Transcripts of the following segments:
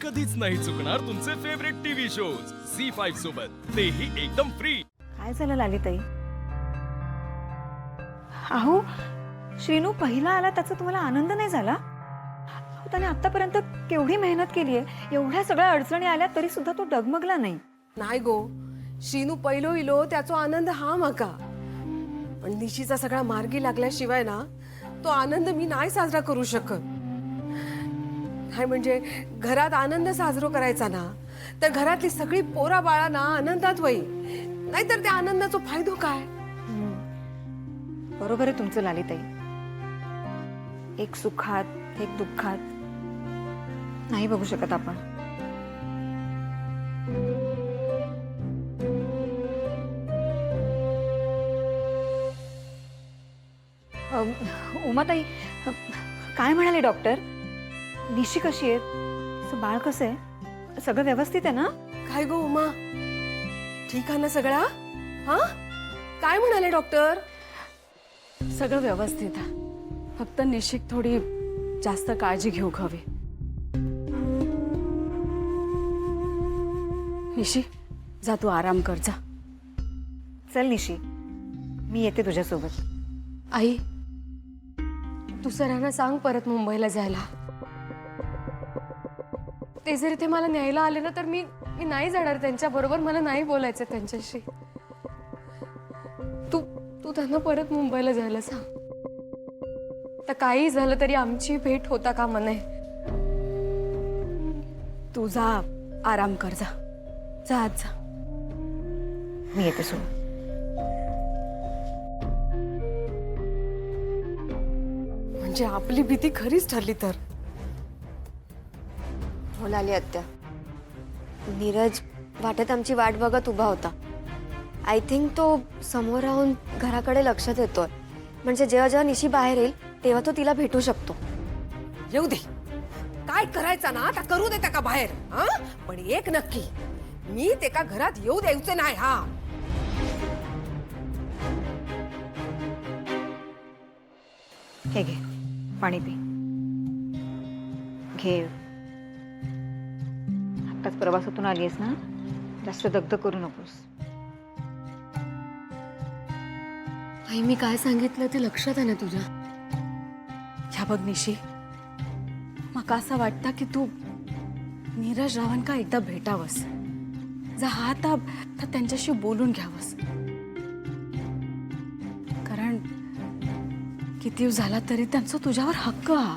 कधीच नाही चुकणार तुमचे फेवरेट टीव्ही शोज झी5 सोबत, तेही एकदम फ्री। काय झालं लालिताई? अहो, श्रीनू पहिला आला त्याचा तुम्हाला आनंद नाही झाला? अहो, त्याने आतापर्यंत केवढी मेहनत केली आहे, एवढ्या सगळ्या अडचणी आल्या तरी सुद्धा तो डगमगला नाही। नाही गो, श्रीनू पहिलो इलो त्याचो आनंद हा माका, पण निशीचा सगळा मार्गी लागल्याशिवाय ना तो आनंद मी नाही साजरा करू शकत। काय म्हणजे घरात आनंद साजरा करायचा ना तर घरातली सगळी पोरा बाळा ना आनंदात होई, नाहीतर त्या आनंदाचा फायदा काय? बरोबर आहे तुमचं लालिताई, एक सुखात एक दुःखात नाही बघू शकत आपण। उमाताई, काय म्हणाले डॉक्टर? निशी कशी आहे? बाळ कसं आहे? सगळं व्यवस्थित आहे ना? काय गो उमा, ठीक आहे ना सगळा? हा, काय म्हणाले डॉक्टर? सगळं व्यवस्थित आहे, फक्त निशिक थोडी जास्त काळजी घेऊ हवी। निशी, जा तू आराम कर जा। चल निशी, मी येते तुझ्यासोबत। आई, तू सरांना सांग परत मुंबईला जायला। ते जर इथे मला न्यायला आले ना तर मी नाही जाणार त्यांच्या बरोबर, मला नाही बोलायचं त्यांच्याशी। तू त्यांना परत मुंबईला जायला सांग। तर काही झालं तरी आमची भेट होता कामा नये। तू जा आराम कर जा, जा आज जा। मी येते सोबत। म्हणजे आपली भीती खरीच ठरली तर? होलाली आत्या, नीरज वाटेत आमची वाट बघत उभा होता। आय थिंक तो समोर राहून घराकडे लक्ष देतोय, म्हणजे जेव्हा जेव्हा निशी बाहेर येईल तेव्हा तो तिला भेटू शकतो। येऊ दे, काय करायचं ना आता करू दे त्याका बाहेर, हा? पण एक नक्की, मी त्याका घरात येऊ द्यायचे नाही। हा, हे घे पाणी पी, घे। आत्ताच प्रवासातून आलीयस ना, जास्त दगदग करू नकोस। आई, मी काय सांगितलं ते लक्षात आहे ना तुझ्या? ह्या बघ निशी, मका असं वाटतं की तू नीरज रावांका एकदा भेटावस, जा हात तर त्यांच्याशी बोलून घ्यावस। कारण किती झाला तरी त्यांचा तुझ्यावर हक्क हा।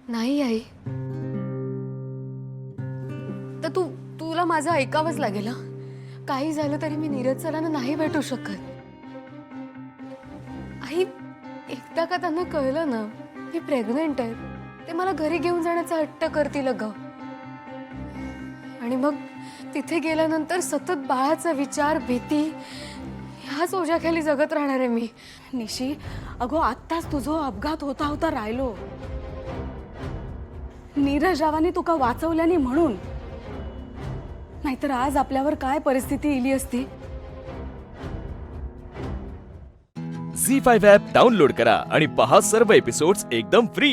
नाही आई, तर तुला माझं ऐकावंच लागेल। काही झालं तरी मी नीरज सरांना नाही भेटू शकत। आई, एकदा का त्यांना कळलं ना मी प्रेग्नेंट आहे, ते मला घरी घेऊन जाण्याचा हट्ट करतील ग। आणि मग तिथे गेल्यानंतर सतत बाळाचा विचार, भीती ह्याच ओझ्याखाली जगत राहणार आहे मी। निशी, अगो आत्ताच तुझो अपघात होता होता राहिलो, नीरज रावांनी तुका वाचवल्याने म्हणून, नाहीतर आज आपल्यावर काय परिस्थिती इली असती। झी5 ॲप डाउनलोड करा आणि पहा सर्व एपिसोड्स एकदम फ्री।